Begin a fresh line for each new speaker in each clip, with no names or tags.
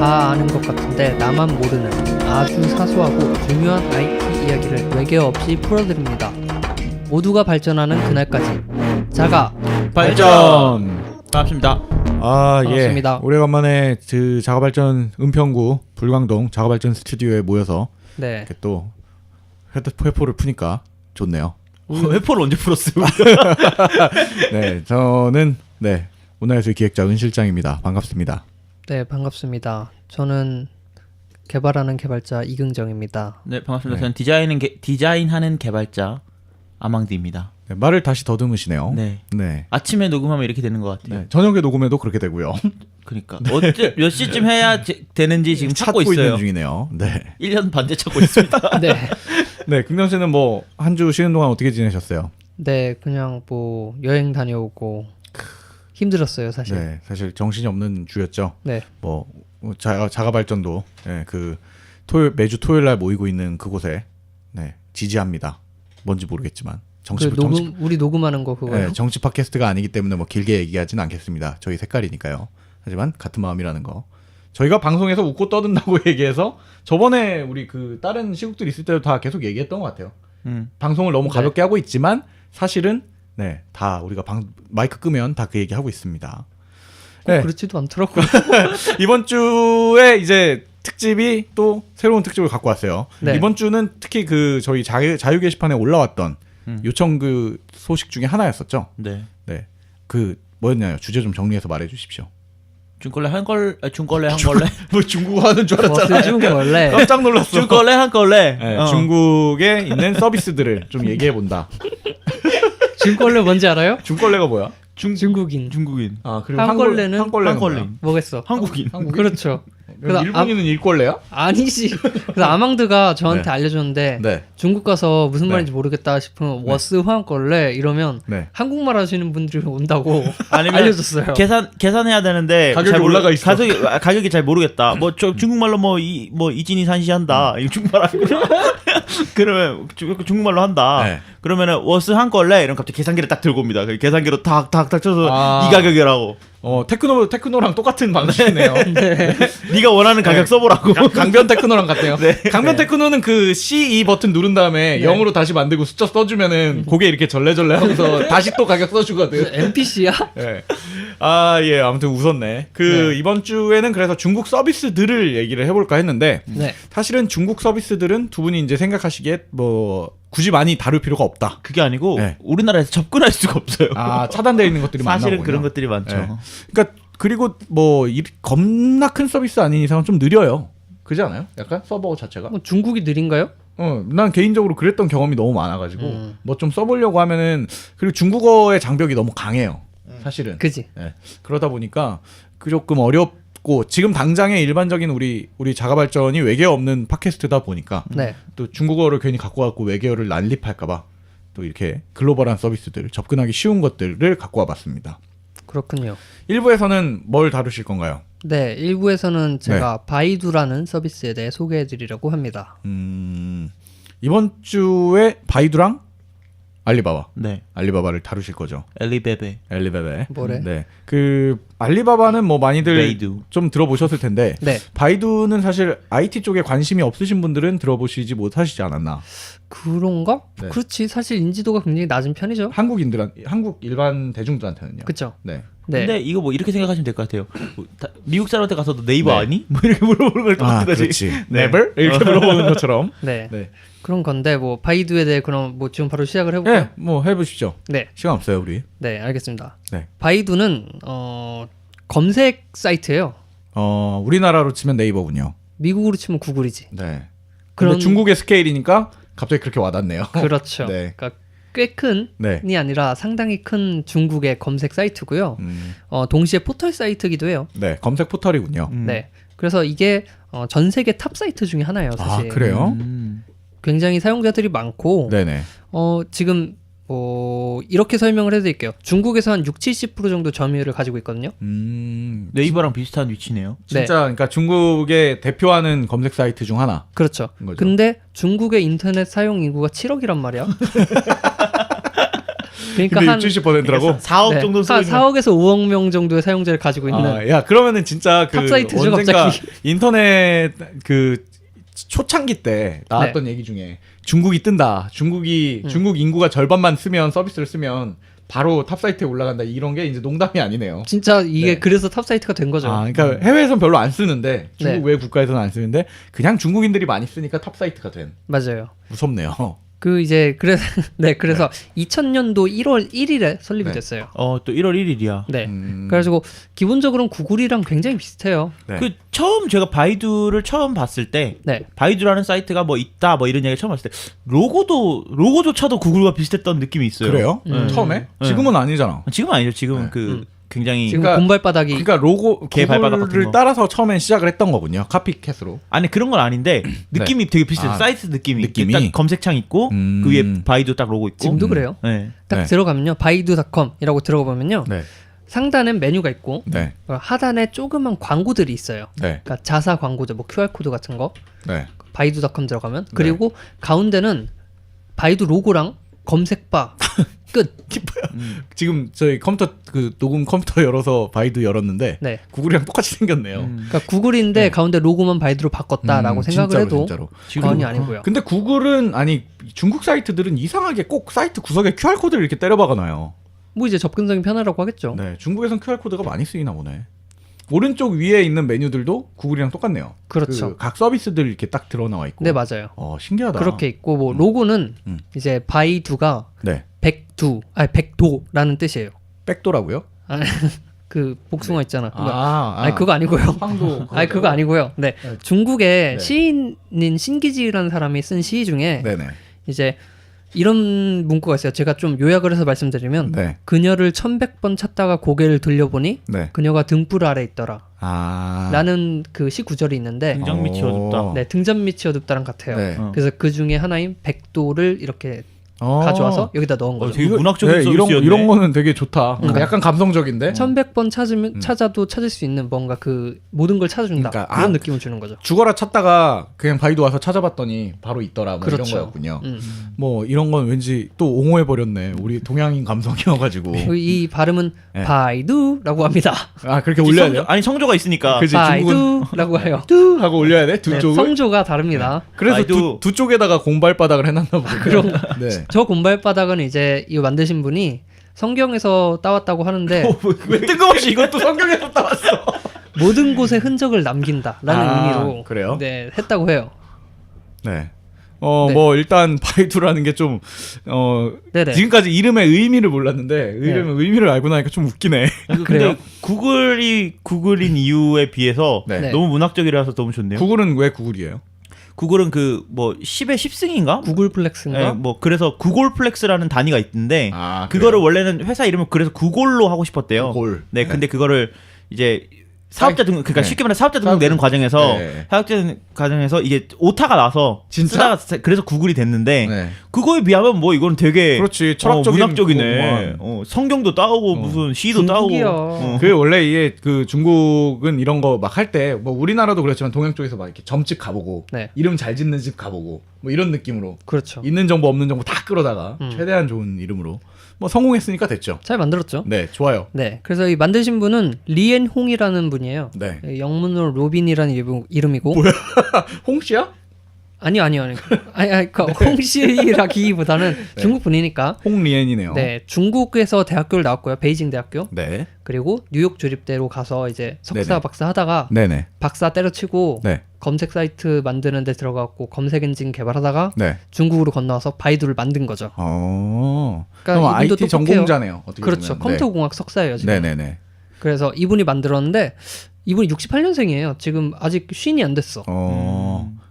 다 아는 것 같은데 나만 모르는 아주 사소하고 중요한 IT 이야기를 외계 없이 풀어드립니다. 모두가 발전하는 그날까지 자가
발전. 반갑습니다.
아,
반갑습니다.
예. 오래간만에 그 자가발전 은평구 불광동 자가발전 스튜디오에 모여서
네.
이렇게 또 회포를 푸니까 좋네요.
회포를 언제 풀었어요?
네, 저는 문화예술 기획자 은 실장입니다. 반갑습니다.
네, 반갑습니다. 저는 개발하는 개발자 이긍정입니다.
네, 반갑습니다.
네.
저는 디자인하는 개발자 아망디입니다.
네, 말을 다시 더듬으시네요.
네.
네.
아침에 녹음하면 이렇게 되는 것 같아요.
네, 저녁에 녹음해도 그렇게 되고요.
그러니까 몇 시쯤 해야 되는지 지금 찾고 있어요.
있는 중이네요. 네.
1년 반째 찾고 있습니다.
네.
네, 긍정 씨는 뭐 한 주 쉬는 동안 어떻게 지내셨어요?
네, 그냥 뭐 여행 다녀오고 힘들었어요, 사실.
네, 사실 정신이 없는 주였죠.
네.
뭐 자가발전도 매주 토요일 날 모이고 있는 그곳에 지지합니다. 뭔지 모르겠지만
우리 녹음하는 거 그거요.
네, 정치 팟캐스트가 아니기 때문에 뭐 길게 얘기하진 않겠습니다. 저희 색깔이니까요. 하지만 같은 마음이라는 거. 저희가 방송에서 웃고 떠든다고 얘기해서 저번에 우리 그 다른 시국들 있을 때도 다 계속 얘기했던 것 같아요. 방송을 너무 가볍게 하고 있지만 사실은 다 우리가 마이크 끄면 다 그 얘기 하고 있습니다. 네.
그렇지도 않더라고요.
이번 주에 이제 특집이 또 새로운 특집을 갖고 왔어요.
네.
이번 주는 특히 그 저희 자유 게시판에 올라왔던 요청 그 소식 중에 하나였었죠.
네.
네. 그 뭐였나요? 주제 좀 정리해서 말해 주십시오.
중걸레 한 걸레.
뭐 중국어 하는 줄
중국 원래
깜짝 놀랐어.
중걸레 한 걸레.
네, 중국에 있는 서비스들을 좀 얘기해 본다.
중걸레 뭔지 알아요?
중걸레가 뭐야?
중국인.
아, 그리고
한걸레는
한걸레.
뭐겠어?
한국인.
그렇죠. 그래서
일본인은 일걸레야?
아니지. 그래서 아망드가 저한테 알려줬는데
네.
중국 가서 무슨 말인지 모르겠다 싶으면 워스 황걸레 이러면
네.
한국말 하시는 분들이 온다고
아니면
알려줬어요.
계산해야 되는데
가격이
잘
올라가 있어.
가격이 잘 모르겠다. 뭐 저 중국말로 뭐 이진이 산시한다. 이거 중국말 아니고 그러면 중국말로 한다.
네.
그러면은 워스 한 걸레 이런 갑자기 계산기를 딱 들고 옵니다. 그 계산기로 탁탁탁 쳐서
아.
이 가격이라고.
테크노랑 똑같은 방식이네요.
네가 원하는 가격 써보라고.
강변 테크노랑 같네요.
네.
강변 테크노는 그 C2 버튼 누른 다음에 0으로 다시 만들고 숫자 써주면은 고개 이렇게 절레절레 하면서 다시 또 가격 써주거든.
NPC야?
네. 아, 예. 아무튼 웃었네. 이번 주에는 그래서 중국 서비스들을 얘기를 해볼까 했는데
네.
사실은 중국 서비스들은 두 분이 이제 생각하시기에 뭐 굳이 많이 다룰 필요가 없다.
그게 아니고
네.
우리나라에서 접근할 수가 없어요.
아, 차단되어 있는 것들이 많나
사실은
보군요.
그런 것들이 많죠.
네. 그러니까 그리고 뭐 겁나 큰 서비스 아닌 이상은 좀 느려요. 그렇지 않아요? 약간 서버 자체가.
뭐 중국이 느린가요?
난 개인적으로 그랬던 경험이 너무 많아가지고 뭐 좀 써보려고 하면은 그리고 중국어의 장벽이 너무 강해요. 사실은.
그지.
네. 그러다 보니까 그 조금 어렵고 지금 당장의 일반적인 우리 자가발전이 외계어 없는 팟캐스트다 보니까
네.
또 중국어를 괜히 갖고 와갖고 외계어를 난립할까봐 또 이렇게 글로벌한 서비스들 접근하기 쉬운 것들을 갖고 와봤습니다.
그렇군요.
1부에서는 뭘 다루실 건가요?
네, 1부에서는 제가 바이두라는 서비스에 대해 소개해드리려고 합니다.
이번 주에 바이두랑 알리바바.
네.
알리바바를 다루실 거죠.
엘리베베.
엘리바바.
뭐래?
네. 그 알리바바는 뭐 많이들
베이두.
좀 들어보셨을 텐데
네.
바이두는 사실 IT 쪽에 관심이 없으신 분들은 들어보시지 못하시지 않았나.
그런가?
네.
그렇지. 사실 인지도가 굉장히 낮은 편이죠.
한국 일반 대중들한테는요.
그쵸?
네.
네.
근데 이거 뭐 이렇게 생각하시면 될 것 같아요. 미국 사람한테 가서도 네이버
네.
아니? 뭐 이렇게 물어보는 걸 똑같은 거지.
그렇지.
네.
Never? 이렇게 물어보는 것처럼.
네.
네.
그런 건데 뭐 바이두에 대해 그럼 뭐 지금 바로 시작을 해볼까요?
네, 뭐 해보시죠.
네.
시간 없어요, 우리.
네, 알겠습니다.
네.
바이두는 검색 사이트예요.
우리나라로 치면 네이버군요.
미국으로 치면 구글이지.
네.
그런-
근데 중국의 스케일이니까 갑자기 그렇게 와닿네요.
그렇죠.
네.
그러니까 꽤 큰이
네.
아니라 상당히 큰 중국의 검색 사이트고요. 동시에 포털 사이트기도 해요.
네, 검색 포털이군요.
네. 그래서 이게 전 세계 탑 사이트 중에 하나예요, 사실.
아, 그래요?
굉장히 사용자들이 많고
네네.
지금 이렇게 설명을 해드릴게요. 중국에서 한 60-70% 정도 점유율을 가지고 있거든요.
네이버랑 비슷한 위치네요.
진짜 그러니까 중국의 대표하는 검색 사이트 중 하나.
그렇죠.
거죠.
근데 중국의 인터넷 사용 인구가 7억이란 말이야. 그러니까
근데
한
70%라고?
4억
네,
정도 쓰고 있는
4억에서 5억 명 정도의 사용자를 가지고 있는
아, 야 그러면은 진짜 그
탑사이트죠,
언젠가
갑자기.
인터넷 그 초창기 때 나왔던 얘기 중에 중국이 뜬다. 중국 인구가 절반만 쓰면 서비스를 쓰면 바로 탑사이트에 올라간다. 이런 게 이제 농담이 아니네요.
진짜 이게
네.
그래서 탑사이트가 된 거죠.
아, 그러니까 해외에선 별로 안 쓰는데 중국
네.
외 국가에서는 안 쓰는데 그냥 중국인들이 많이 쓰니까 탑사이트가 된.
맞아요.
무섭네요.
그 이제 그래서 2000년도 1월 1일에 설립이
네.
됐어요.
또 1월 1일이야.
네.
음.
그래가지고 기본적으로는 구글이랑 굉장히 비슷해요.
네.
그 처음 제가 바이두를 처음 봤을 때
네.
바이두라는 사이트가 뭐 있다 뭐 이런 얘기 처음 봤을 때 로고조차도 구글과 비슷했던 느낌이 있어요.
그래요?
음.
처음에?
네.
지금은 아니잖아.
지금은 아니죠. 지금은
네.
그 굉장히
지금
그러니까-
곰발바닥이
그러니까 로고
개 발바닥 같은
구글을
거.
따라서 처음엔 시작을 했던 거군요. 카피캣으로.
아니 그런 건 아닌데 느낌이 되게 비슷해요.
아,
사이트 느낌이
느낌이?
딱 검색창 있고 그 위에 바이두 딱 로고 있고.
지금도 그래요.
네.
딱
네.
들어가면요. 바이두닷컴이라고 들어가 보면요.
네.
상단엔 메뉴가 있고
네.
하단에 조그만 광고들이 있어요.
네.
그러니까 자사 광고들, 뭐 QR 코드 같은 거
네.
바이두닷컴 들어가면 그리고 가운데는 바이두 로고랑 검색바 끝.
지금 저희 컴퓨터 그 녹음 컴퓨터 열어서 바이두 열었는데
네.
구글이랑 똑같이 생겼네요.
그러니까 구글인데 가운데 로고만 바이두로 바꿨다라고 생각을
진짜로,
해도
진짜로.
과언이 아니고요.
근데 구글은 아니 중국 사이트들은 이상하게 꼭 사이트 구석에 QR 코드를 이렇게 때려 박아놔요.
뭐 이제 접근성이 편하라고 하겠죠.
네, 중국에선 QR 코드가 많이 쓰이나 보네. 오른쪽 위에 있는 메뉴들도 구글이랑 똑같네요.
그렇죠.
그각 서비스들 이렇게 딱 드러나와 있고.
네, 맞아요.
신기하다.
그렇게 있고 뭐 로고는
음.
이제 바이두가
네.
백도라는 뜻이에요.
백도라고요?
아, 그 복숭아 있잖아. 그거.
아,
아니 그거 아니고요.
황도.
아니 그거 아니고요. 네.
네.
중국의
네.
시인인 신기지라는 사람이 쓴 시 중에
네네.
이제 이런 문구가 있어요. 제가 좀 요약을 해서 말씀드리면
네.
그녀를 1100번 찾다가 고개를 돌려보니
네.
그녀가 등불 아래 있더라.
아.
라는 그 시 구절이 있는데
등장 밑이 어둡다.
네, 등잔 밑이 어둡다랑 같아요.
네.
그래서 그 중에 하나인 백도를 이렇게
어.
가져와서 여기다 넣은 거죠.
되게 문학적인
네,
서비스였네.
이런 거는 되게 좋다. 약간 감성적인데.
1100번 찾아도 찾을 수 있는 뭔가 그 모든 걸 찾아준다.
그러니까,
그런
아,
느낌을 주는 거죠.
죽어라 찾다가 그냥 바이두 와서 찾아봤더니 바로 있더라. 뭐
그렇죠.
이런 거였군요.
음.
뭐 이런 건 왠지 또 옹호해 버렸네. 우리 동양인 감성이어가지고.
그리고 이 발음은
네.
바이두라고 합니다.
아 그렇게 올려야 돼요?
아니 성조가 있으니까.
그지 중국은
바이두라고 해요.
뚜 하고 올려야 돼? 두
네,
쪽을.
성조가 다릅니다.
그래서
바이두.
두 쪽에다가 공발바닥을 해놨나 보다.
그런
네.
저 곰발바닥은 이제 이거 만드신 분이 성경에서 따왔다고 하는데
왜 뜬금없이 이것도 성경에서 따왔어?
모든 곳에 흔적을 남긴다라는
아,
의미로
그래요?
네, 했다고 해요.
네.
네.
뭐 일단 바이두라는 게 좀
네네.
지금까지 이름의 의미를 몰랐는데 의미를 알고 나니까 좀 웃기네.
근데
그래요?
구글이 구글인 이유에 비해서
네.
너무 문학적이라서 너무 좋네요.
구글은 왜 구글이에요?
구글은 그 뭐 10의 10승인가?
구글 플렉스인가?
네, 뭐 그래서 구글플렉스라는 단위가 있는데
아,
그거를 원래는 회사 이름을 그래서 구글로 하고 싶었대요.
구글.
네, 근데 그거를 이제 사업자 등록 그러니까
네.
쉽게 말해 사업자 등록 내는 과정에서
네.
사업자 과정에서 이게 오타가 나서
진짜?
쓰다가 그래서 구글이 됐는데
네.
그거에 비하면 뭐 이거는 되게
그렇지 철학적인
문학적이네.
그거구만.
성경도 따오고 무슨 시도
중국이야.
따오고.
그 원래 이게 그 중국은 이런 거 막 할 때 뭐 우리나라도 그렇지만 동양 쪽에서 막 이렇게 점집 가보고
네.
이름 잘 짓는 집 가보고 뭐 이런 느낌으로
그렇죠.
있는 정보 없는 정보 다 끌어다가
음.
최대한 좋은 이름으로 뭐 성공했으니까 됐죠.
잘 만들었죠.
네, 좋아요.
네, 그래서 이 만드신 분은 리엔홍이라는 분이에요.
네.
영문으로 로빈이라는 이름이고.
홍 씨야?
아니, 그 홍씨라기보다는
네.
중국 분이니까.
홍리엔이네요.
네, 중국에서 대학교를 나왔고요. 베이징 대학교.
네.
그리고 뉴욕 조립대로 가서 이제 석사
네네.
박사 하다가
네네.
박사 때려치고
네.
검색 사이트 만드는 데 들어갔고 검색 엔진 개발하다가
네.
중국으로 건너와서 바이두를 만든 거죠.
그럼
그러니까 이분도
IT
똑똑해요.
전공자네요. 어떻게
그렇죠.
보면.
컴퓨터 공학 석사예요, 지금.
네네네.
그래서 이분이 만들었는데 이분이 68년생이에요. 지금 아직 쉰이 안 됐어.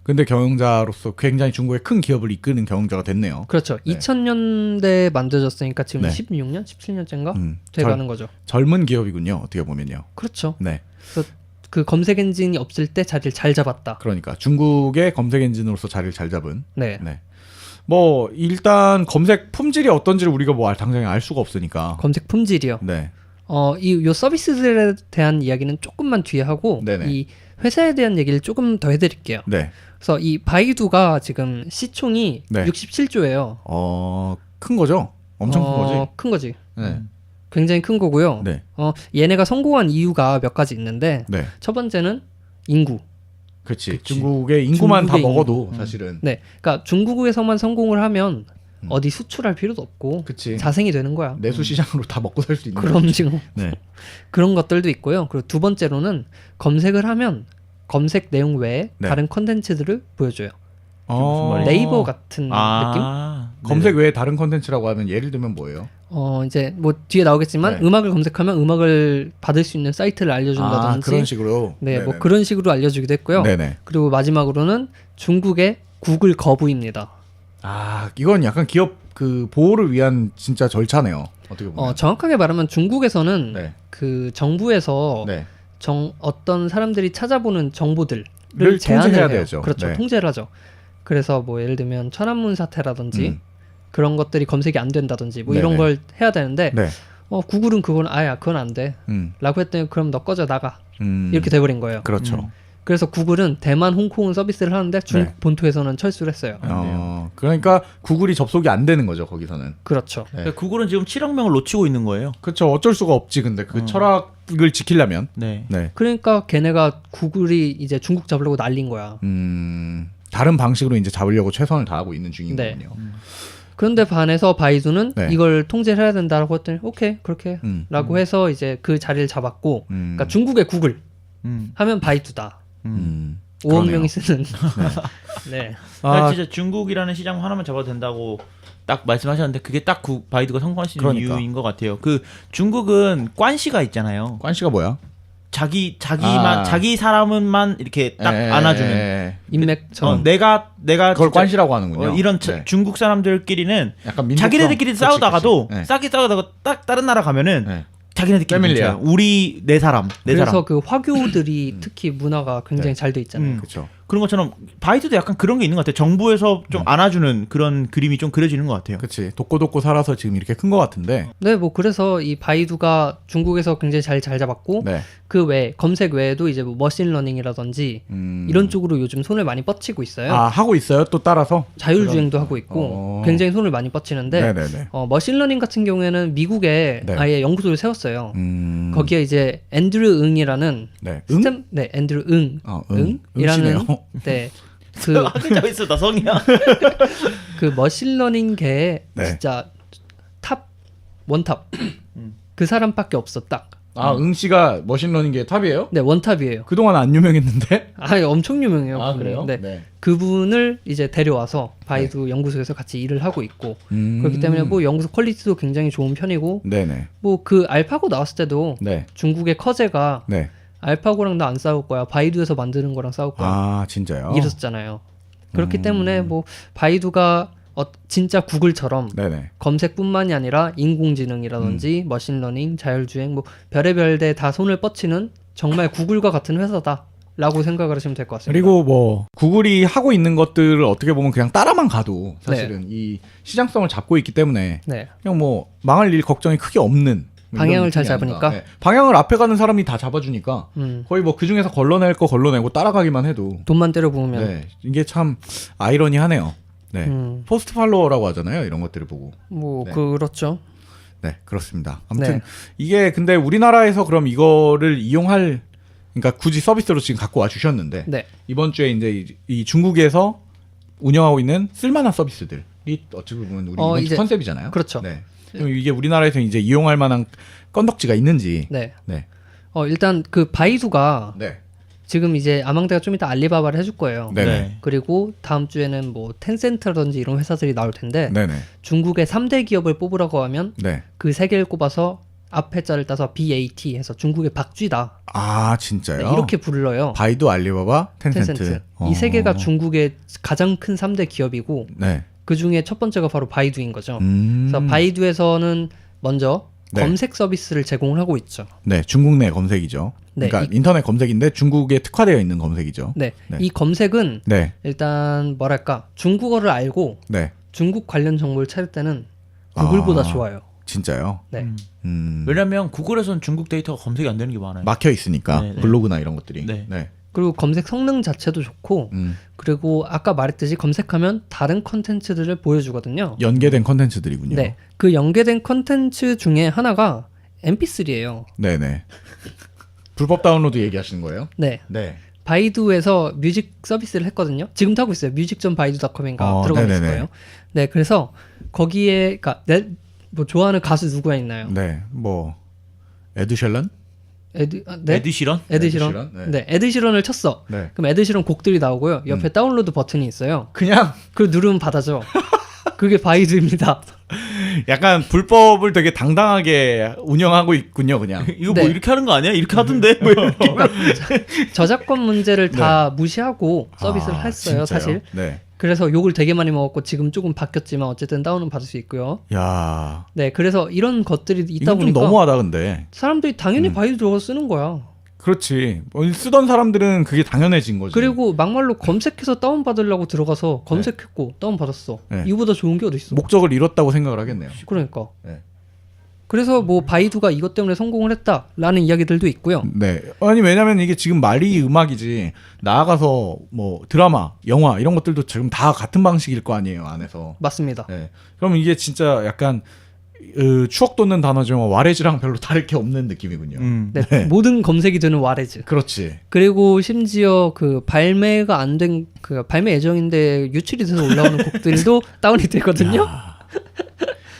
근데 경영자로서 굉장히 중국의 큰 기업을 이끄는 경영자가 됐네요.
그렇죠.
네.
2000년대에 만들어졌으니까 지금
네.
16년, 17년째인가
음,
돼가는 거죠.
젊은 기업이군요. 어떻게 보면요.
그렇죠.
네.
그 검색 엔진이 없을 때 자리를 잘 잡았다.
그러니까 중국의 검색 엔진으로서 자리를 잘 잡은.
네.
네. 뭐 일단 검색 품질이 어떤지를 우리가 뭐 당장에 알 수가 없으니까.
검색 품질이요.
네.
요 서비스들에 대한 이야기는 조금만 뒤에 하고
네네.
이 회사에 대한 얘기를 조금 더 해드릴게요.
네.
그래서 이 바이두가 지금 시총이
네.
67조예요.
큰 거죠? 엄청 큰 거지.
큰 거지.
네.
굉장히 큰 거고요.
네.
얘네가 성공한 이유가 몇 가지 있는데
네.
첫 번째는 인구.
그렇지. 중국의 인구만 다
중국의
먹어도 사실은.
네, 그러니까 중국에서만 성공을 하면 어디 수출할 필요도 없고
그치.
자생이 되는 거야.
내수 시장으로 다 먹고 살 수 있는.
그럼 지금
네.
그런 것들도 있고요. 그리고 두 번째로는 검색을 하면 검색 내용 외에
네.
다른 컨텐츠들을 보여줘요.
무슨 말이지?
네이버 같은 느낌?
검색 외에 다른 컨텐츠라고 하면 예를 들면 뭐예요?
이제 뭐 뒤에 나오겠지만
네.
음악을 검색하면 음악을 받을 수 있는 사이트를 알려준다든지
그런 식으로.
네, 뭐
네네네.
그런 식으로 알려주기도 했고요.
네네.
그리고 마지막으로는 중국의 구글 거부입니다.
이건 약간 기업 그 보호를 위한 진짜 절차네요. 어떻게 보면.
정확하게 말하면 중국에서는
네.
그 정부에서
네.
어떤 사람들이 찾아보는 정보들을
를
제한을
통제해야
해요.
되죠.
그렇죠.
네.
통제를 하죠. 그래서 뭐 예를 들면 천안문 사태라든지
음.
그런 것들이 검색이 안 된다든지 뭐 이런
네네.
걸 해야 되는데
네.
구글은 그건 그건 안 돼.
음.
라고 했더니 그럼 너 꺼져 나가.
음.
이렇게 돼버린 거예요.
그렇죠.
그래서 구글은 대만, 홍콩은 서비스를 하는데 중국
네.
본토에서는 철수를 했어요.
그러니까 구글이 접속이 안 되는 거죠 거기서는.
그렇죠.
네.
그러니까 구글은 지금 7억 명을 놓치고 있는 거예요.
그렇죠. 어쩔 수가 없지. 근데 그 철학을 지키려면.
네.
네.
그러니까 걔네가 구글이 이제 중국 잡으려고 날린 거야.
다른 방식으로 이제 잡으려고 최선을 다하고 있는 중인
네.
거군요.
그런데 반해서 바이두는
네.
이걸 통제를 해야 된다고 했더니 오케이 그렇게
음.
라고 해서 이제 그 자리를 잡았고 그러니까 중국의 구글
음.
하면 바이두다.
음.
5억
그러네요.
명이 쓰는. 네.
그러니까 진짜 중국이라는 시장 하나만 잡아도 된다고 딱 말씀하셨는데 그게 딱 바이두가 성공할 수 있는
그러니까.
이유인 것 같아요. 그 중국은 관시가 있잖아요.
관시가 뭐야?
자기 사람은만 이렇게 딱 안아주는.
인맥처럼.
내가
그걸
진짜
관시라고 하는군요.
이런
네.
중국 사람들끼리는
약간 민족성.
자기네들끼리
그치,
싸우다가도
그치. 네.
싸우다가 딱 다른 나라 가면은
네.
자기네들끼리
패밀리야.
뭉쳐요. 우리 내 사람.
그래서 그 화교들이 특히 문화가 굉장히
네.
잘 돼 있잖아요.
그렇죠.
그런 것처럼 바이두도 약간 그런 게 있는 것 같아요. 정부에서 좀 안아주는 그런 그림이 좀 그려지는 것 같아요.
그렇지. 돕고 살아서 지금 이렇게 큰 것 같은데.
네, 뭐 그래서 이 바이두가 중국에서 굉장히 잘 잡았고
네.
그 외에 검색 외에도 이제 뭐 머신러닝이라든지 이런 쪽으로 요즘 손을 많이 뻗치고 있어요.
하고 있어요. 또 따라서.
자율주행도 하고 있고 굉장히 손을 많이 뻗치는데
네네네.
머신러닝 같은 경우에는 미국에
네.
아예 연구소를 세웠어요.
음.
거기에 이제 앤드류 응이라는
네.
시스템, 네, 앤드류 응,
응이라는.
네, 그
한글자 있어 나 성이야.
그 머신러닝계에
네.
진짜 원탑 그 사람밖에 없어 딱.
응 씨가 머신러닝계 탑이에요?
네, 원탑이에요.
그동안 안 유명했는데.
엄청 유명해요. 그분이.
그래요?
네. 그분을 이제 데려와서 바이두 연구소에서 같이 일을 하고 있고 그렇기 때문에 뭐 연구소 퀄리티도 굉장히 좋은 편이고
네네.
뭐 그 알파고 나왔을 때도
네.
중국의 커제가
네.
알파고랑 나 안 싸울 거야. 바이두에서 만드는 거랑 싸울 거야.
진짜요?
이랬었잖아요. 그렇기 때문에 뭐 바이두가 진짜 구글처럼
네네.
검색뿐만이 아니라 인공지능이라든지 머신러닝, 자율주행 뭐 별의별 데 다 손을 뻗치는 정말 구글과 같은 회사다라고 생각을 하시면 될 것 같습니다.
그리고 뭐 구글이 하고 있는 것들을 어떻게 보면 그냥 따라만 가도 사실은 이 시장성을 잡고 있기 때문에
네.
그냥 뭐 망할 일 걱정이 크게 없는 뭐
방향을
이런
잘
느낌이 아닌가.
잡으니까?
네. 방향을 앞에 가는 사람이 다 잡아주니까 거의 뭐 그 중에서 걸러낼 거 걸러내고 따라가기만 해도
돈만 때려 부으면
네, 이게 참 아이러니하네요. 네. 포스트 팔로워라고 하잖아요. 이런 것들을 보고.
뭐
네.
그렇죠.
네, 그렇습니다. 아무튼
네.
이게 근데 우리나라에서 그럼 이거를 이용할 그러니까 굳이 서비스로 지금 갖고 와 주셨는데
네.
이번 주에 이제 이 중국에서 운영하고 있는 쓸만한 서비스들이 어찌 보면 우리 이번 주
이제
컨셉이잖아요.
그렇죠.
네. 그럼 이게 우리나라에서 이제 이용할 만한 건덕지가 있는지.
네.
네.
일단 그 바이두가
네.
지금 이제 아망대가 좀 이따 알리바바를 해줄 거예요.
네네.
그리고 다음 주에는 뭐 텐센트라든지 이런 회사들이 나올 텐데
네네.
중국의 3대 기업을 뽑으라고 하면
네.
그 세 개를 꼽아서 앞에 자를 따서 BAT 해서 중국의 박쥐다.
진짜요?
네, 이렇게 불러요.
바이두, 알리바바, 텐센트.
이 세 개가 중국의 가장 큰 3대 기업이고
네.
그 중에 첫 번째가 바로 바이두인 거죠.
음.
그래서 바이두에서는 먼저
네.
검색 서비스를 제공을 하고 있죠.
네, 중국 내 검색이죠.
네,
그러니까 인터넷 검색인데 중국에 특화되어 있는 검색이죠.
네.
네.
이 검색은
네.
일단 뭐랄까 중국어를 알고
네.
중국 관련 정보를 찾을 때는 구글보다 좋아요.
진짜요?
네.
왜냐면 구글에서는 중국 데이터가 검색이 안 되는 게 많아요.
막혀 있으니까
네, 네.
블로그나 이런 것들이.
네.
그리고 검색 성능 자체도 좋고 그리고 아까 말했듯이 검색하면 다른 컨텐츠들을 보여주거든요.
연계된 컨텐츠들이군요.
네, 그 연계된 컨텐츠 중에 하나가 MP3예요.
네네. 불법 다운로드 얘기하시는 거예요?
네,
네.
바이두에서 뮤직 서비스를 했거든요. 지금도 하고 있어요. music.baidu.com인가 들어가 있을
네네네.
거예요. 네, 그래서 거기에 뭐 좋아하는 가수 누구가 있나요?
네. 뭐 에드셸런?
네?
에드시런?
에드시런?
에드시런?
네, 에드시런을 쳤어.
네.
그럼 에드시런 곡들이 나오고요. 옆에 다운로드 버튼이 있어요.
그냥
그걸 누르면 받아줘. 그게 바이두입니다.
약간 불법을 되게 당당하게 운영하고 있군요, 그냥.
이거
네.
뭐 이렇게 하는 거 아니야? 이렇게 하던데? 뭐 이렇게.
저작권 문제를 다 무시하고 서비스를 했어요,
진짜요?
사실.
네.
그래서 욕을 되게 많이 먹었고 지금 조금 바뀌었지만 어쨌든 다운은 받을 수 있고요.
야,
네, 그래서 이런 것들이 있다
이건 좀
보니까
너무하다 근데.
사람들이 당연히 바이두 들어가서 쓰는 거야.
그렇지. 쓰던 사람들은 그게 당연해진 거지.
그리고 막말로 검색해서 다운 받으려고 들어가서 검색했고 다운 받았어.
네.
이거보다 좋은 게 어디 있어?
목적을 이뤘다고 생각을 하겠네요.
그러니까.
네.
그래서 뭐 바이두가 이것 때문에 성공을 했다라는 이야기들도 있고요.
네. 아니 왜냐면 이게 지금 말이 음악이지 나아가서 뭐 드라마, 영화 이런 것들도 지금 다 같은 방식일 거 아니에요 안에서.
맞습니다.
네. 그럼 이게 진짜 약간 추억 돋는 단어지만 와레즈랑 별로 다를 게 없는 느낌이군요.
네, 모든 검색이 되는 와레즈.
그렇지.
그리고 심지어 그 발매가 안 된 그 발매 예정인데 유출이 돼서 올라오는 곡들도 다운이 되거든요.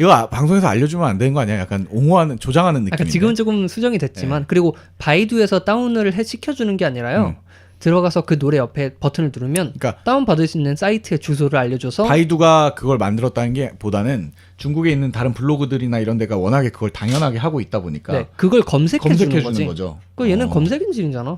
이거 방송에서 알려주면 안 되는 거 아니야? 약간 옹호하는, 조장하는 느낌인데.
약간 지금은 조금 수정이 됐지만 그리고 바이두에서 다운을 시켜주는 게 아니라요. 들어가서 그 노래 옆에 버튼을 누르면
그러니까
다운 받을 수 있는 사이트의 주소를 알려줘서
바이두가 그걸 만들었다는 게 보다는 중국에 있는 다른 블로그들이나 이런 데가 워낙에 그걸 당연하게 하고 있다 보니까
네, 그걸 검색해 주는 거지.
거죠.
그 얘는 검색 엔진이잖아.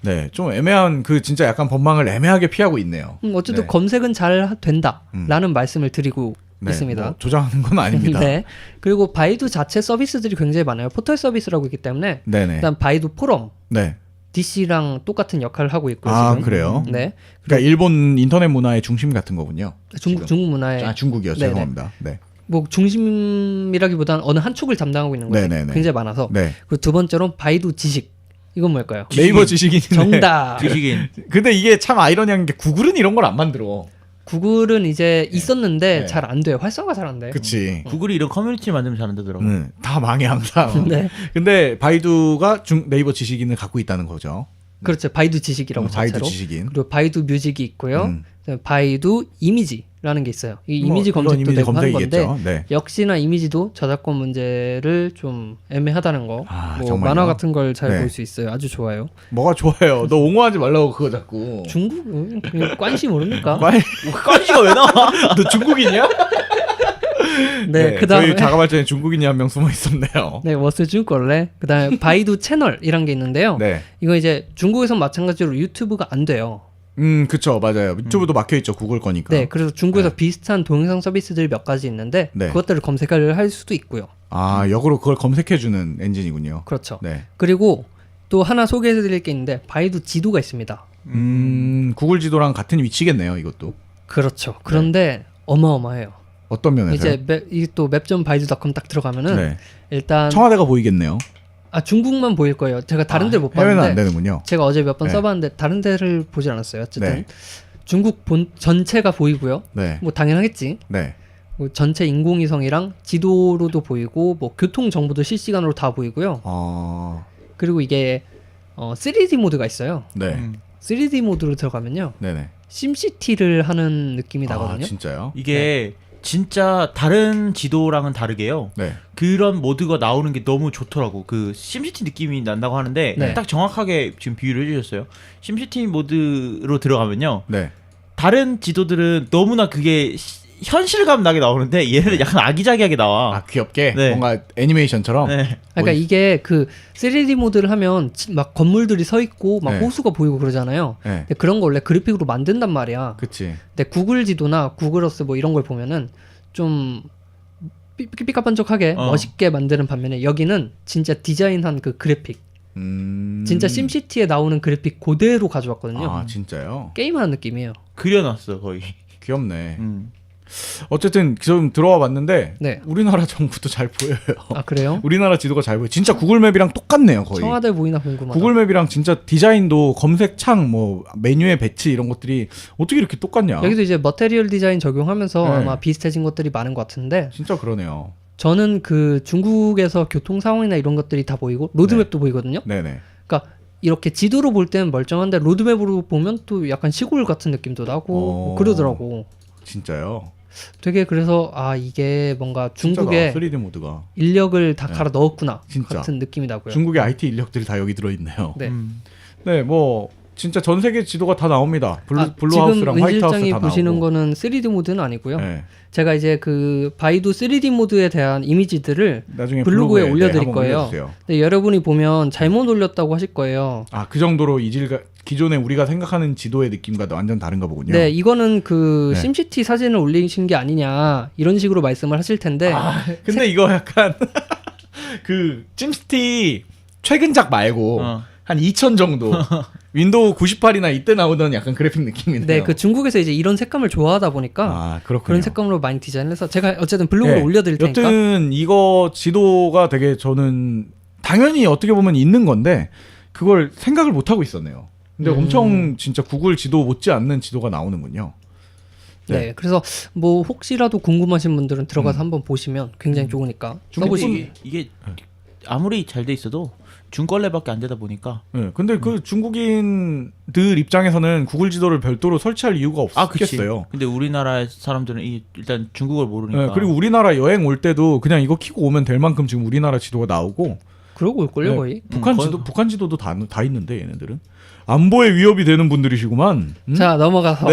네, 좀 애매한 그 진짜 약간 법망을 애매하게 피하고 있네요.
어쨌든
네.
검색은 잘 된다라는 말씀을 드리고
네,
있습니다.
뭐 조장하는 건 아닙니다.
네. 그리고 바이두 자체 서비스들이 굉장히 많아요. 포털 서비스라고 있기 때문에
네네.
일단 바이두 포럼
네.
DC랑 똑같은 역할을 하고 있고요.
아
지금.
그래요?
네.
그러니까 일본 인터넷 문화의 중심 같은 거군요. 지금.
중국 문화의
아 중국이요.
네네.
죄송합니다. 네.
뭐 중심이라기보다는 어느 한 축을 담당하고 있는 거죠.
네네네.
굉장히 많아서.
네.
그리고 두 번째로 바이두 지식. 이건 뭘까요?
네이버 지식인인데.
정답.
지식인.
근데 이게 참 아이러니한 게 구글은 이런 걸 안 만들어.
구글은 이제 있었는데
네.
잘 안 돼요. 활성화가 잘 안 돼.
그치.
구글이 이런 커뮤니티 만들면 잘 안 되더라고.
다 망해 항상.
네.
근데 바이두가 네이버 지식인을 갖고 있다는 거죠.
그렇죠. 바이두 지식이라고
바이두
자체로.
지식인.
그리고 바이두 뮤직이 있고요. 그다음에 바이두 이미지라는 게 있어요. 이 이미지
뭐,
검색도
이건 이미지
되고 하는 건데
검색이겠죠. 네.
역시나 이미지도 저작권 문제를 좀 애매하다는 거.
아,
뭐
정말요?
만화 같은 걸 잘
네.
볼 수 있어요. 아주 좋아요.
뭐가 좋아요. 너 옹호하지 말라고 그거 자꾸.
중국 관심 모릅니까?
까지가 왜 나와?
너 중국인이야?
네, 그다음에
저희 자가발전에 중국인이 한 명 숨어 있었네요.
네, 워스 중국어래. 그다음에 바이두 채널이란 게 있는데요.
네.
이거 이제 중국에서 마찬가지로 유튜브가 안 돼요.
그쵸, 맞아요. 유튜브도 막혀 있죠, 구글 거니까.
네, 그래서 중국에서 비슷한 동영상 서비스들이 몇 가지 있는데
네.
그것들을 검색을 할 수도 있고요.
아, 역으로 그걸 검색해주는 엔진이군요.
그렇죠.
네.
그리고 또 하나 소개해드릴 게 있는데 바이두 지도가 있습니다.
구글 지도랑 같은 위치겠네요, 이것도.
그렇죠. 그런데 어마어마해요.
어떤 면에서?
이제 또 맵.baidu.com 딱 들어가면은
네.
일단
청와대가 보이겠네요.
중국만 보일 거예요. 제가 다른 데를 못
해외는 안
봤는데
되는군요.
제가 어제 몇 번
네.
써봤는데 다른 데를 보질 않았어요. 어쨌든
네.
중국 전체가 보이고요.
네.
뭐 당연하겠지.
네.
뭐 전체 인공위성이랑 지도로도 보이고 뭐 교통 정보도 실시간으로 다 보이고요. 그리고 이게 3D 모드가 있어요.
네.
3D 모드로 들어가면요.
네네.
심시티를 하는 느낌이 나거든요.
진짜요?
이게 진짜 다른 지도랑은 다르게요.
네.
그런 모드가 나오는 게 너무 좋더라고. 그 심시티 느낌이 난다고 하는데
네.
딱 정확하게 지금 비유를 해주셨어요. 심시티 모드로 들어가면요.
네.
다른 지도들은 너무나 그게 현실감 나게 나오는데 얘는 약간 아기자기하게 나와.
아, 귀엽게?
네.
뭔가 애니메이션처럼?
네.
그러니까 이게 그 3D 모드를 하면 막 건물들이 서 있고 막
네.
호수가 보이고 그러잖아요.
네.
근데 그런 거 원래 그래픽으로 만든단 말이야.
그치.
근데 구글 지도나 구글어스 뭐 이런 걸 보면은 좀 삐까번쩍하게 멋있게 만드는 반면에 여기는 진짜 디자인한 그 그래픽 진짜 심시티에 나오는 그래픽 그대로 가져왔거든요.
아, 진짜요?
게임하는 느낌이에요.
그려놨어 거의.
귀엽네. 어쨌든 좀 들어와 봤는데
네.
우리나라 정부도 잘 보여요.
아 그래요?
우리나라 지도가 잘 보여. 진짜 구글맵이랑 똑같네요, 거의.
청와대 보이나 궁금하다.
구글맵이랑 진짜 디자인도 검색창 뭐 메뉴의 배치 이런 것들이 어떻게 이렇게 똑같냐?
여기도 이제 머테리얼 디자인 적용하면서
네.
아마 비슷해진 것들이 많은 것 같은데
진짜 그러네요.
저는 그 중국에서 교통 상황이나 이런 것들이 다 보이고 로드맵도 보이거든요.
네네.
그러니까 이렇게 지도로 볼 때는 멀쩡한데 로드맵으로 보면 또 약간 시골 같은 느낌도 나고 뭐 그러더라고.
진짜요?
되게 그래서 아 이게 뭔가 중국의
진짜다, 3D 모드가
인력을 다 갈아 넣었구나
진짜.
같은 느낌이 나고요.
중국의 IT 인력들이 다 여기 들어 있네요.
네.
네, 뭐 진짜 전 세계 지도가 다 나옵니다.
지금
블루하우스랑
은
화이트하우스
실장이
다
보시는
나오고.
거는 3D 모드는 아니고요.
네.
제가 이제 그 바이두 3D 모드에 대한 이미지들을
나중에
블로그에
블로그에
올려드릴
한번
거예요.
올려주세요.
근데 여러분이 보면 잘못 올렸다고 하실 거예요.
아, 그 정도로 이질가 기존에 우리가 생각하는 지도의 느낌과 완전 다른가 보군요.
네, 이거는 그
네.
심시티 사진을 올리신 게 아니냐 이런 식으로 말씀을 하실 텐데
근데 이거 약간 그 찜스티 최근작 말고 한 2000 정도 윈도우 98이나 이때 나오던 약간 그래픽 느낌이네요.
네, 그 중국에서 이제 이런 색감을 좋아하다 보니까
아, 그렇군요.
그런 색감으로 많이 디자인해서 제가 어쨌든 블로그로
네,
올려드릴 테니까.
여튼 이거 지도가 되게 저는 당연히 어떻게 보면 있는 건데 그걸 생각을 못 하고 있었네요. 근데 엄청 진짜 구글 지도 못지 않는 지도가 나오는군요.
네. 그래서 뭐 혹시라도 궁금하신 분들은 들어가서 한번 보시면 굉장히 좋으니까 써보시기.
이게 아무리 잘 돼 있어도 중걸레밖에 안 되다 보니까.
네, 근데 그 중국인들 입장에서는 구글 지도를 별도로 설치할 이유가
그치.
없겠어요.
근데 우리나라 사람들은 일단 중국어를 모르니까.
네, 그리고 우리나라 여행 올 때도 그냥 이거 키고 오면 될 만큼 지금 우리나라 지도가 나오고
그러고 올걸요
네,
거의.
북한 지도도 다 있는데 얘네들은 안보에 위협이 되는 분들이시구만.
자 넘어가서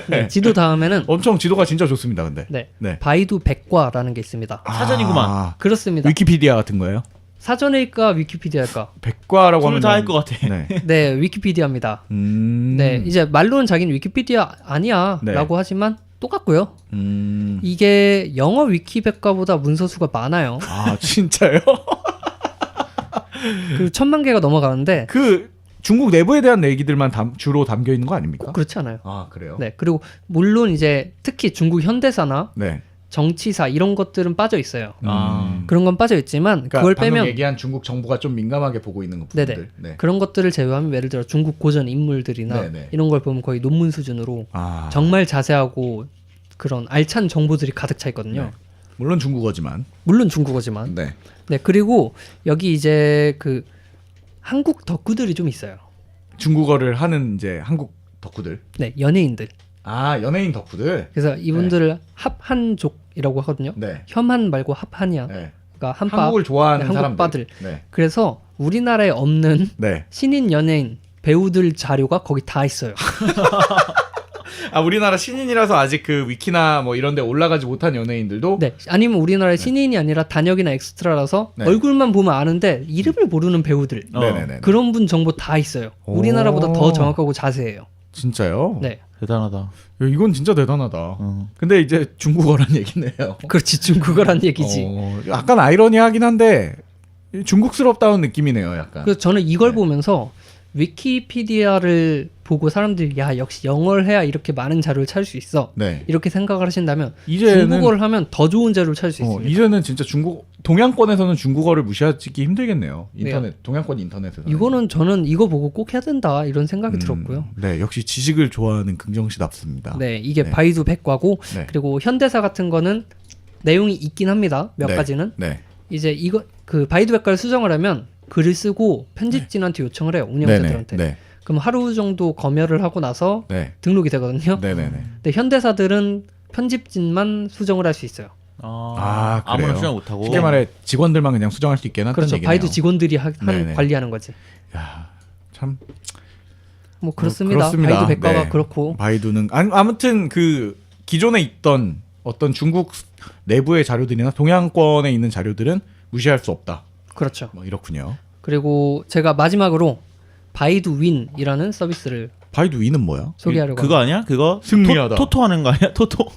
네, 지도 다음에는
엄청 지도가 진짜 좋습니다. 근데
네, 바이두 백과라는 게 있습니다.
사전이구만.
그렇습니다.
위키피디아 같은 거예요?
사전일까 위키피디아일까?
백과라고 하면
둘다 할 것 같아.
네.
네, 위키피디아입니다. 네, 이제 말로는 자기는 위키피디아 아니야라고
네.
하지만 똑같고요. 이게 영어 위키백과보다 문서수가 많아요.
아 진짜요?
그 1000만 개가 넘어가는데
그 중국 내부에 대한 얘기들만 주로 담겨 있는 거 아닙니까?
꼭 그렇지 않아요.
아 그래요?
네, 그리고 물론 이제 특히 중국 현대사나
네.
정치사 이런 것들은 빠져 있어요.
아.
그런 건 빠져 있지만
그러니까
그걸
방금
빼면
얘기한 중국 정부가 좀 민감하게 보고 있는 부분들.
네네.
네.
그런 것들을 제외하면 예를 들어 중국 고전 인물들이나
네네.
이런 걸 보면 거의 논문 수준으로
아
정말 자세하고 그런 알찬 정보들이 가득 차 있거든요.
네. 물론 중국어지만.
물론 중국어지만.
네.
네, 그리고 여기 이제 그 한국 덕후들이 좀 있어요.
중국어를 하는 이제 한국 덕후들.
네, 연예인들.
아 연예인 덕후들.
그래서 이분들을 합한족이라고 하거든요.
네.
혐한 말고 합한이야.
네.
그러니까 한빠.
한국을 좋아하는
네,
사람들.
한국빠들.
네.
그래서 우리나라에 없는
네.
신인 연예인 배우들 자료가 거기 다 있어요.
아 우리나라 신인이라서 아직 그 위키나 뭐 이런 데 올라가지 못한 연예인들도
네, 아니면 우리나라의 신인이 아니라 단역이나 엑스트라라서
네.
얼굴만 보면 아는데 이름을 모르는 배우들
네네네.
그런 분 정보 다 있어요.
오.
우리나라보다 더 정확하고 자세해요.
진짜요?
네,
대단하다.
야, 이건 진짜 대단하다. 근데 이제 중국어란 얘기네요.
그렇지 중국어란 얘기지.
약간 아이러니하긴 한데 중국스럽다는 느낌이네요. 약간.
그래서 저는 이걸
네.
보면서 위키피디아를 보고 사람들이 야 역시 영어를 해야 이렇게 많은 자료를 찾을 수 있어.
네.
이렇게 생각을 하신다면
이제는
중국어를 하면 더 좋은 자료를 찾을 수 있습니다.
이제는 진짜 동양권에서는 중국어를 무시하기 힘들겠네요. 인터넷 동양권 인터넷에서.
이거는 저는 이거 보고 꼭 해야 된다 이런 생각이 들었고요.
네, 역시 지식을 좋아하는 긍정씨답습니다.
네, 이게
네.
바이두 백과고
네.
그리고 현대사 같은 거는 내용이 있긴 합니다. 몇
네.
가지는
네.
이제 이거 그 바이두 백과를 수정을 하면 글을 쓰고 편집진한테 요청을 해요 운영자들한테.
네.
그럼 하루 정도 검열을 하고 나서
네.
등록이 되거든요.
네네네.
근데 현대사들은 편집진만 수정을 할 수 있어요.
아, 그래요?
아무나 수정 못하고.
쉽게 말해 직원들만 그냥 수정할 수 있게 한다는
그렇죠.
얘기네요.
바이두 직원들이
네네.
관리하는 거지.
야, 참
뭐 그렇습니다.
그렇습니다.
바이두 백과가
네.
그렇고.
바이두는 아무튼 그 기존에 있던 어떤 중국 내부의 자료들이나 동양권에 있는 자료들은 무시할 수 없다.
그렇죠.
뭐 이렇군요.
그리고 제가 마지막으로 바이두 윈이라는 서비스를
바이두 위는 뭐야?
소개하려고
그거 아니야? 그거
승리하다.
토토 하는 거 아니야? 토토.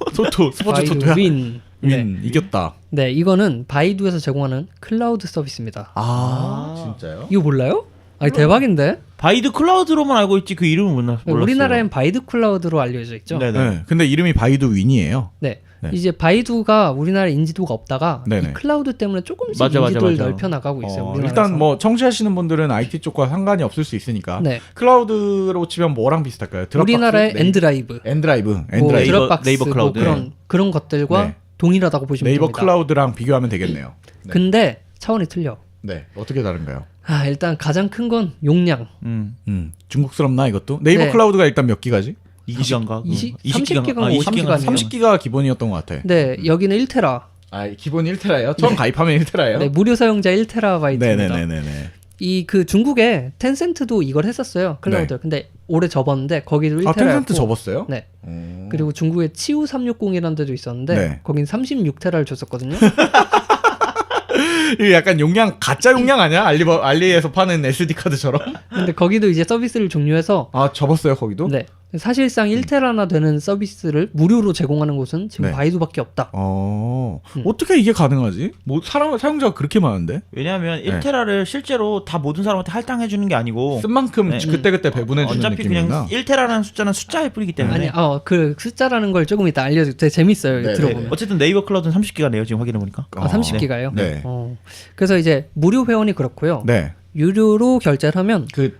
스포츠
바이두
토토야?
윈. 네.
윈 이겼다.
네, 이거는 바이두에서 제공하는 클라우드 서비스입니다.
아, 진짜요?
이거 몰라요? 아니 대박인데?
바이드 클라우드로만 알고 있지 그 이름은 몰랐어요.
우리나라엔 바이두 클라우드로 알려져 있죠.
네네.
네. 근데 이름이 바이두 윈이에요.
네.
네.
이제 바이두가 우리나라에 인지도가 없다가
네네.
이 클라우드 때문에 조금씩
맞아,
인지도를
맞아.
넓혀 나가고 있어요. 우리나라에서.
일단 뭐 청취하시는 분들은 IT 쪽과 상관이 없을 수 있으니까
네.
클라우드로 치면 뭐랑 비슷할까요? 드랍박스?
우리나라의
네이-
엔드라이브,
엔드라이브,
뭐
엔드라이브.
드랍박스,
네이버 클라우드.
뭐 그런 것들과
네.
동일하다고 보시면
네이버
됩니다.
클라우드랑 비교하면 되겠네요. 네.
근데 차원이 틀려.
네. 어떻게 다른가요?
일단 가장 큰 건 용량.
중국스럽나 이것도? 네이버
네.
클라우드가 일단 몇 기가지?
20기가인가?
30기가,
20기가.
30기가 기본이었던 것 같아.
네, 여기는 1테라.
기본 1테라예요? 처음 가입하면 1테라예요?
네, 무료 사용자 1테라바이트입니다.
네네네네.
이 그 중국에 텐센트도 이걸 했었어요. 클라우드.
네.
근데 올해 접었는데 거기도 1테라였고.
텐센트 접었어요?
네.
오.
그리고 중국에 치우 360이라는 데도 있었는데
네.
거긴 36테라를 줬었거든요.
이게 약간 용량 가짜 용량 아니야? 알리에서 파는 SD 카드처럼?
근데 거기도 이제 서비스를 종료해서
접었어요 거기도?
네. 사실상 1테라나 되는 서비스를 무료로 제공하는 곳은 지금
네.
바이두밖에 없다.
어떻게 이게 가능하지? 뭐 사용자가 그렇게 많은데?
왜냐하면
네.
1테라를 실제로 다 모든 사람한테 할당해 주는 게 아니고
쓴 만큼
네.
그때그때 배분해 주는
어차피
느낌이구나.
그냥 1테라라는 숫자는 숫자일 뿐이기 때문에
아니, 그 숫자라는 걸 조금 이따 알려줄게요. 되게 재밌어요. 이거
네,
들어보면.
네.
어쨌든 네이버 클라우드는 30기가네요. 지금 확인해 보니까.
30기가요?
네.
그래서 이제 무료 회원이 그렇고요.
네.
유료로 결제를 하면
그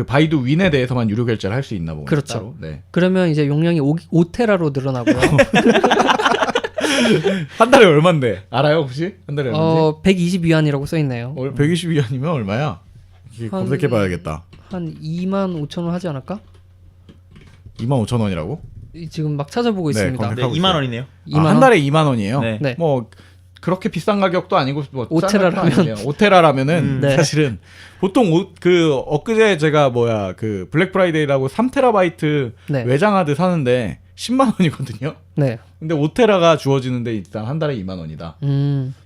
바이두 윈에 대해서만 유료 결제를 할 수 있나 보네요.
그렇죠.
진짜로. 네.
그러면 이제 용량이 5테라로 늘어나고요.
한 달에 얼마인데? 알아요 혹시? 한 달에 얼마인지?
120위안이라고 써 있네요.
120위안이면 얼마야? 이게
한-
검색해봐야겠다.
한 25,000원 하지 않을까?
25,000원이라고?
지금 막 찾아보고
네,
있습니다.
검색-
네, 2만 원이네요.
2만
한
원?
달에 2만 원이에요?
네.
네.
뭐 그렇게 비싼 가격도 아니고 뭐
5테라라면.
5테라라면은
네.
사실은 보통 엊그제 제가 그 블랙 프라이데이라고 3테라바이트
네.
외장하드 사는데 10만 원이거든요.
네.
근데 5테라가 주어지는데 일단 한 달에 2만 원이다.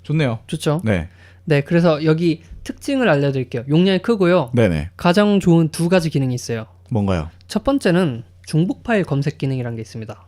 좋네요.
좋죠.
네.
네, 그래서 여기 특징을 알려드릴게요. 용량이 크고요.
네네.
가장 좋은 두 가지 기능이 있어요.
뭔가요?
첫 번째는 중복 파일 검색 기능이라는 게 있습니다.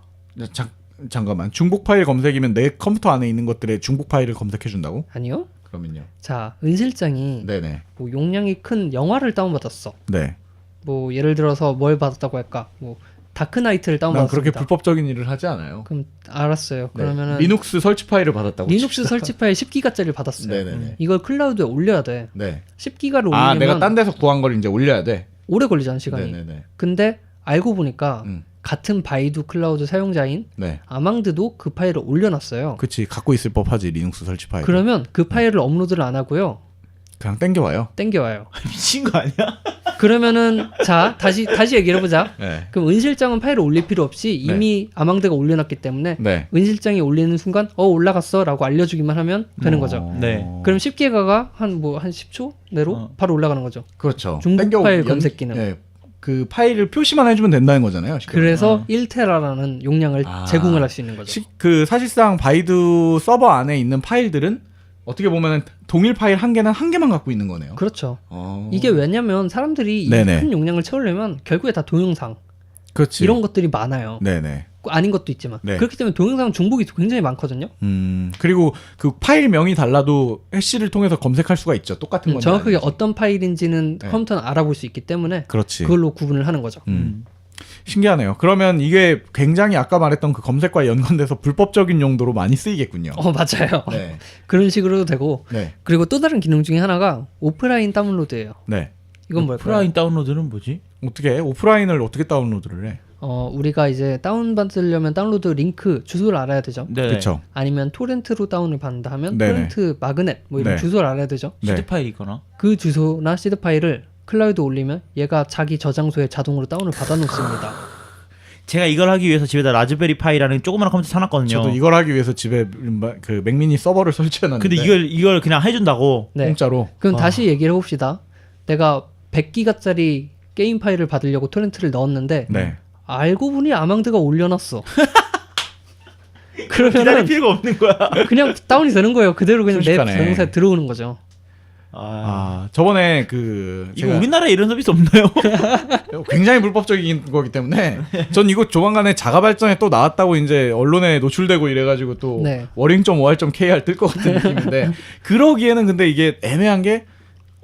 잠깐만. 중복 파일 검색이면 내 컴퓨터 안에 있는 것들의 중복 파일을 검색해 준다고?
아니요?
그러면요.
자, 은 실장이
네네.
뭐 용량이 큰 영화를 다운받았어.
네.
뭐 예를 들어서 뭘 받았다고 할까? 뭐 다크나이트를
난
다운받았습니다.
그렇게 불법적인 일을 하지 않아요.
그럼 알았어요.
네.
그러면은
리눅스 설치 파일을 받았다고.
리눅스 설치 파일 10기가짜리를 받았어요.
네네네.
이걸 클라우드에 올려야 돼.
네.
10기가를
아,
올리면
내가 딴 데서 구한 걸 이제 올려야 돼.
오래 걸리잖아, 시간이.
네네네.
근데 알고 보니까
음.
같은 바이두 클라우드 사용자인
네.
아망드도 그 파일을 올려놨어요.
그치. 갖고 있을 법하지 리눅스 설치 파일.
그러면 그 파일을 업로드를 안 하고요.
그냥 땡겨와요.
땡겨와요.
미친 거 아니야?
그러면은 자 다시 얘기해보자.
네.
그럼 은 실장은 파일을 올릴 필요 없이 이미 아망드가 올려놨기 때문에
네.
은 실장이 올리는 순간 올라갔어 라고 알려주기만 하면 되는 거죠.
네.
그럼 10기가가 한 10초 내로 바로 올라가는 거죠.
그렇죠.
중복 파일 검색 기능.
네. 그 파일을 표시만 해주면 된다는 거잖아요. 쉽게
그래서 1테라라는 용량을 제공을 할 수 있는 거죠.
그 사실상 바이두 서버 안에 있는 파일들은 어떻게 보면 동일 파일 한 개는 한 개만 갖고 있는 거네요.
그렇죠. 이게 왜냐면 사람들이 이
네네.
큰 용량을 채우려면 결국에 다 동영상
그렇지.
이런 것들이 많아요.
네네.
아닌 것도 있지만
네.
그렇기 때문에 동영상 중복이 굉장히 많거든요.
그리고 그 파일명이 달라도 해시를 통해서 검색할 수가 있죠. 똑같은 건지
정확하게
아닌지.
어떤 파일인지는
네.
컴퓨터는 알아볼 수 있기 때문에
그렇지.
그걸로 구분을 하는 거죠.
신기하네요. 그러면 이게 굉장히 아까 말했던 그 검색과 연관돼서 불법적인 용도로 많이 쓰이겠군요.
맞아요.
네.
그런 식으로도 되고
네.
그리고 또 다른 기능 중에 하나가 오프라인 다운로드예요.
네.
이건 뭘까요?
오프라인 다운로드는 뭐지?
어떻게 해? 오프라인을 어떻게 다운로드를 해?
우리가 이제 다운받으려면 다운로드 링크 주소를 알아야 되죠.
네.
그렇죠.
아니면 토렌트로 다운을 받는다 하면
네네.
토렌트 마그넷 뭐 이런
네.
주소를 알아야 되죠.
네.
시드 파일이 있거나.
그 주소나 시드 파일을 클라우드 올리면 얘가 자기 저장소에 자동으로 다운을 받아놓습니다.
제가 이걸 하기 위해서 집에다 라즈베리 파이라는 조그마한 컴퓨터 사놨거든요.
저도 이걸 하기 위해서 집에 그 맥미니 서버를 설치해놨는데
근데 이걸 그냥 해준다고.
네.
공짜로.
그럼 다시 얘기를 해봅시다. 내가 100기가짜리 게임 파일을 받으려고 토렌트를 넣었는데
네.
알고 보니 아망드가 올려놨어.
기다릴
그러면은
필요가 없는 거야.
그냥 다운이 되는 거예요. 그대로 그냥 내
순식간에.
저장소에 들어오는 거죠.
저번에 그
이거
제가
우리나라에 이런 서비스 없나요?
굉장히 불법적인 거기 때문에 전 이거 조만간에 자가 발전에 또 나왔다고 이제 언론에 노출되고 이래가지고 또
네.
워링.or.kr 뜰 것 같은 느낌인데 그러기에는 근데 이게 애매한 게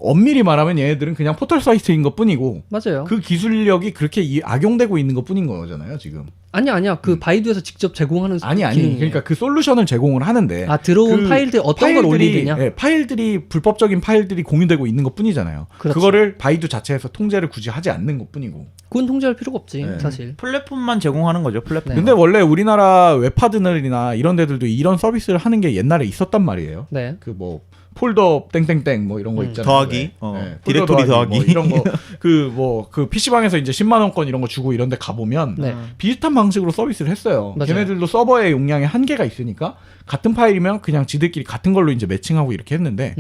엄밀히 말하면 얘네들은 그냥 포털 사이트인 것뿐이고
맞아요.
그 기술력이 그렇게 악용되고 있는 것뿐인 거잖아요 지금.
아니야. 그 바이두에서 직접 제공하는
아니
기능이에요.
그러니까 그 솔루션을 제공을 하는데
들어온
그
파일들 어떤 걸 올리느냐.
예, 파일들이 불법적인 파일들이 공유되고 있는 것뿐이잖아요.
그렇죠.
그거를 바이두 자체에서 통제를 굳이 하지 않는 것뿐이고.
그건 통제할 필요가 없지
네.
사실.
플랫폼만 제공하는 거죠. 플랫폼.
네.
근데 원래 우리나라 웹하드널이나 이런 데들도 이런 서비스를 하는 게 옛날에 있었단 말이에요.
네.
그 뭐 폴더 땡땡땡 뭐 이런 거 있잖아요.
더하기.
네.
디렉토리 더하기.
뭐 이런 거 그 PC방에서 이제 10만 원권 이런 거 주고 이런 데 가보면
네.
비슷한 방식으로 서비스를 했어요.
맞아요.
걔네들도 서버의 용량에 한계가 있으니까 같은 파일이면 그냥 지들끼리 같은 걸로 이제 매칭하고 이렇게 했는데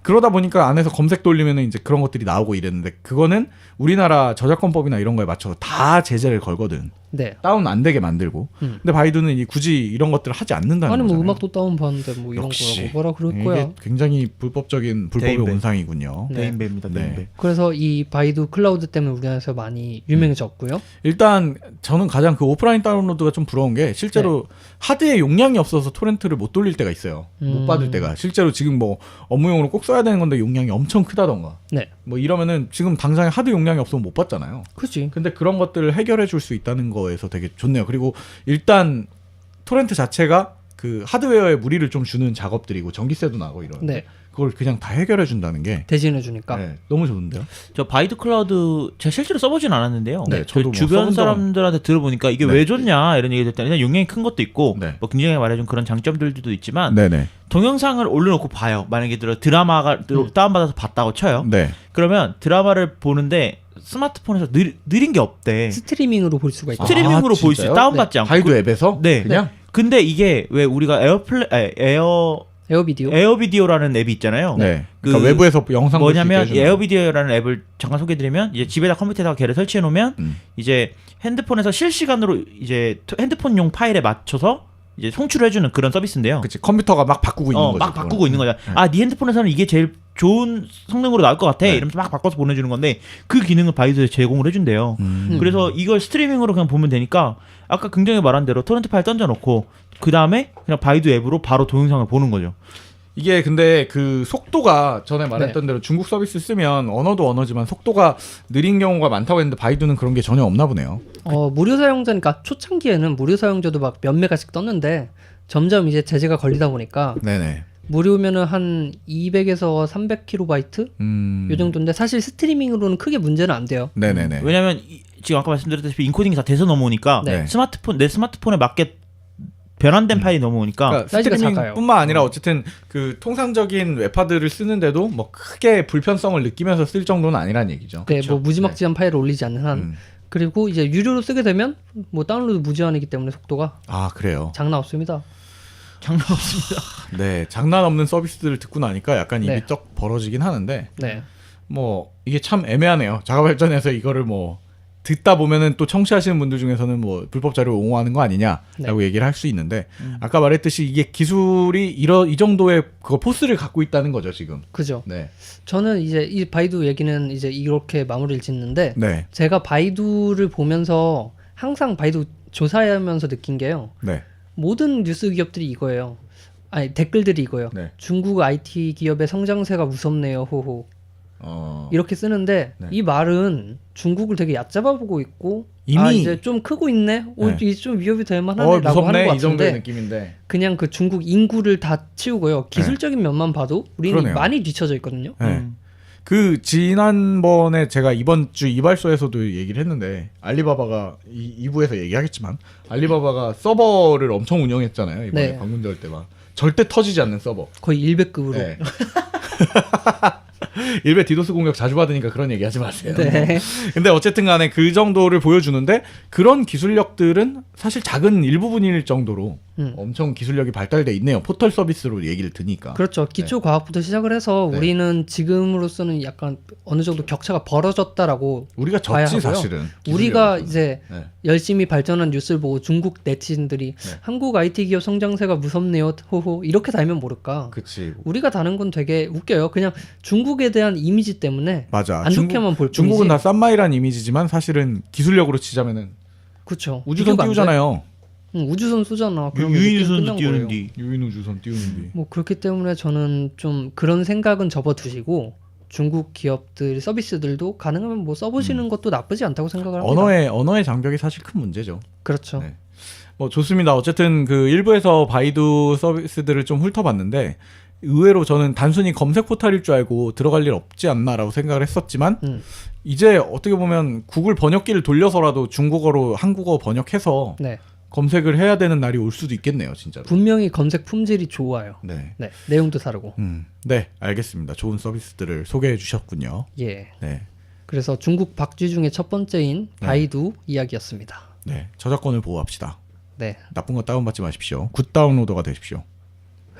그러다 보니까 안에서 검색 돌리면은 이제 그런 것들이 나오고 이랬는데 그거는 우리나라 저작권법이나 이런 거에 맞춰서 다 제재를 걸거든.
네.
다운 안 되게 만들고. 근데 바이두는 굳이 이런 것들을 하지 않는다는
아니 뭐
거잖아요.
음악도 다운 받는데 뭐 이런
역시.
거라고 뭐라 그럴
이게
거야.
굉장히 불법적인 불법의
대인배.
온상이군요.
네.
대인배입니다.
네.
대인배.
그래서 이 바이두 클라우드 때문에 우리나라에서 많이 유명해졌고요.
일단 저는 가장 그 오프라인 다운로드가 좀 부러운 게 실제로 하드에 용량이 없어서 토렌트를 못 돌릴 때가 있어요. 못 받을 때가. 실제로 지금 뭐 업무용으로 꼭 써야 되는 건데 용량이 엄청 크다던가.
네.
뭐 이러면은 지금 당장에 하드 용량이 없으면 못 받잖아요.
그렇지.
근데 그런 것들을 해결해 줄 수 있다는 거에서 되게 좋네요. 그리고 일단 토렌트 자체가 그 하드웨어에 무리를 좀 주는 작업들이고 전기세도 나고 이러는데
네.
그걸 그냥 다 해결해 준다는 게
대신해 주니까.
네, 너무 좋은데요.
저 바이두 클라우드 제가 실제로 써보진 않았는데요.
네,
저
저도 뭐
주변
써본 적은-
사람들한테 들어보니까 이게
네.
왜 좋냐 이런 얘기 듣다 일단 용량이 큰 것도 있고
네.
뭐 굉장히 말해준 그런 장점들도 있지만
네네.
동영상을 올려놓고 봐요. 만약에 드라마가 다운받아서 봤다고 쳐요.
네.
그러면 드라마를 보는데 스마트폰에서 느린 게 없대.
스트리밍으로 볼 수가 있고.
스트리밍으로 볼 수
진짜요?
있어. 다운받지 않고.
바이두 앱에서
네.
그냥
근데 이게 왜 우리가
에어비디오.
에어비디오라는 앱이 있잖아요.
네. 그러니까
그
외부에서 영상 볼 수 있게
뭐냐면
해주는 거.
에어비디오라는 앱을 잠깐 소개드리면 이제 집에다 컴퓨터에다가 걔를 설치해 놓으면 이제 핸드폰에서 실시간으로 이제 핸드폰용 파일에 맞춰서 이제 송출을 해주는 그런 서비스인데요.
그치 컴퓨터가 막 바꾸고 있는 거죠.
막 바꾸고 있는 거죠.
네.
네 핸드폰에서는 이게 제일 좋은 성능으로 나올 것 같아.
네.
이러면서 막 바꿔서 보내주는 건데 그 기능을 바이두에 제공을 해준대요. 그래서 이걸 스트리밍으로 그냥 보면 되니까 아까 굉장히 말한 대로 토렌트 파일 던져놓고 그 다음에 그냥 바이두 앱으로 바로 동영상을 보는 거죠.
이게 근데 그 속도가 전에 말했던 대로 중국 서비스 쓰면 언어도 언어지만 속도가 느린 경우가 많다고 했는데 바이두는 그런 게 전혀 없나 보네요.
무료 사용자니까 초창기에는 무료 사용자도 막 몇 메가씩 떴는데 점점 이제 제재가 걸리다 보니까
네네.
무료면은 한 200에서 300KB 요 정도인데 사실 스트리밍으로는 크게 문제는 안 돼요.
네네네.
왜냐면 지금 아까 말씀드렸다시피 인코딩이 다 돼서 넘어오니까
네.
내 스마트폰에 맞게 변환된 파일이 넘어오니까
그러니까
사이즈가
스트리밍뿐만 아니라 어쨌든 그 통상적인 웹하드를 쓰는데도 뭐 크게 불편성을 느끼면서 쓸 정도는 아니란 얘기죠.
네,
그쵸?
뭐 무지막지한 파일을 올리지 않는 한. 그리고 이제 유료로 쓰게 되면 뭐 다운로드 무제한이기 때문에 속도가
아 그래요.
장난 없습니다.
장난 없습니다.
네, 장난 없는 서비스들을 듣고 나니까 약간 입이
네.
쩍 벌어지긴 하는데
네.
뭐 이게 참 애매하네요. 자가 발전에서 이거를 뭐 듣다 보면은 또 청취하시는 분들 중에서는 뭐 불법 자료를 옹호하는 거 아니냐라고 얘기를 할 수 있는데 아까 말했듯이 이게 기술이 이 정도의 그 포스를 갖고 있다는 거죠 지금.
그죠.
네,
저는 이제 이 바이두 얘기는 이제 이렇게 마무리를 짓는데
네,
제가 바이두를 보면서 항상 바이두 조사하면서 느낀 게요.
네,
모든 뉴스 기업들이 이거예요. 아니 댓글들이 이거예요.
네.
중국 IT 기업의 성장세가 무섭네요. 호호.
어,
이렇게 쓰는데
네.
이 말은 중국을 되게 얕잡아 보고 있고
이미
이제 좀 크고 있네.
네.
이게 좀 위협이 될 만하네라고 하는
무섭네
것
이 정도의
같은데
느낌인데.
그냥 그 중국 인구를 다 치우고요. 기술적인 면만 봐도 우리는
그러네요.
많이 뒤쳐져 있거든요.
네. 그 지난번에 제가 이번 주 이발소에서도 얘기를 했는데 알리바바가 2부에서 얘기하겠지만 알리바바가 서버를 엄청 운영했잖아요. 이번에
네.
방문절 때 막 절대 터지지 않는 서버.
거의 100급으로.
네. 일베 디도스 공격 자주 받으니까 그런 얘기 하지 마세요.
네.
근데 어쨌든 간에 그 정도를 보여주는데 그런 기술력들은 사실 작은 일부분일 정도로 엄청 기술력이 발달돼 있네요. 포털 서비스로 얘기를 드니까.
그렇죠. 기초 과학부터 시작을 해서
네.
우리는 지금으로서는 약간 어느 정도 격차가 벌어졌다라고
우리가
봐야
졌지
하고요.
사실은.
우리가
기술력에서는.
이제
네.
열심히 발전한 뉴스를 보고 중국 네티즌들이 한국 IT 기업 성장세가 무섭네요. 호호 이렇게 달면 모를까.
그치.
우리가 다는 건 되게 웃겨요. 그냥 중국에 대한 이미지 때문에
맞아.
안 좋게만 볼
중국은
뿐이지.
다 쌈마이란 이미지지만 사실은 기술력으로 치자면은
그렇죠.
우주선
비교가 안 돼.
띄우잖아요.
우주선 쏘잖아. 그러면 이제
유인우선도
끝난 거예요.
띄우는디.
유인 우주선 띄우는데.
뭐 그렇기 때문에 저는 좀 그런 생각은 접어두시고 중국 기업들 서비스들도 가능하면 뭐 써보시는 것도 나쁘지 않다고 생각을 합니다.
언어의 장벽이 사실 큰 문제죠.
그렇죠.
네. 뭐 좋습니다. 어쨌든 그 일부에서 바이두 서비스들을 좀 훑어봤는데 의외로 저는 단순히 검색 포털일 줄 알고 들어갈 일 없지 않나라고 생각을 했었지만 이제 어떻게 보면 구글 번역기를 돌려서라도 중국어로 한국어 번역해서
네.
검색을 해야 되는 날이 올 수도 있겠네요, 진짜로.
분명히 검색 품질이 좋아요.
네.
네, 내용도 다르고.
네, 알겠습니다. 좋은 서비스들을 소개해 주셨군요.
예.
네.
그래서 중국 박쥐중의 첫 번째인 바이두 이야기였습니다.
네. 저작권을 보호합시다.
네.
나쁜 거 다운받지 마십시오. 굿 다운로더가 되십시오.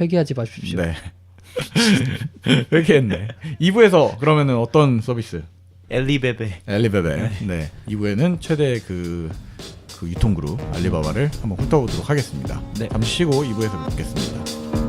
회개하지 마십시오.
네. 회개했네. 2부에서 그러면은 어떤 서비스?
엘리베베.
알리바바. 네. 2부에는 최대 그 유통그룹 알리바바를 한번 훑어보도록 하겠습니다.
네.
잠시 쉬고 2부에서 뵙겠습니다.